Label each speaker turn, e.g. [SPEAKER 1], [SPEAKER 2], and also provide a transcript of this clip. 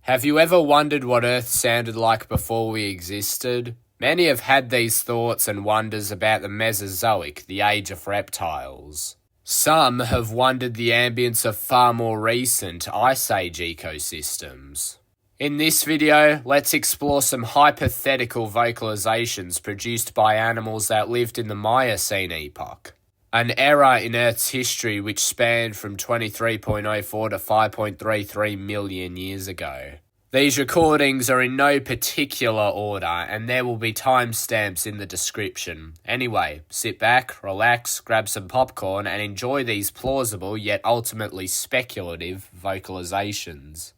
[SPEAKER 1] Have you ever wondered what Earth sounded like before we existed? Many have had these thoughts and wonders about the Mesozoic, the age of reptiles. Some have wondered the ambience of far more recent Ice Age ecosystems. In this video, let's explore some hypothetical vocalisations produced by animals that lived in the Miocene Epoch, an era in Earth's history which spanned from 23.04 to 5.33 million years ago. These recordings are in no particular order, and there will be timestamps in the description. Anyway, sit back, relax, grab some popcorn, and enjoy these plausible yet ultimately speculative vocalisations.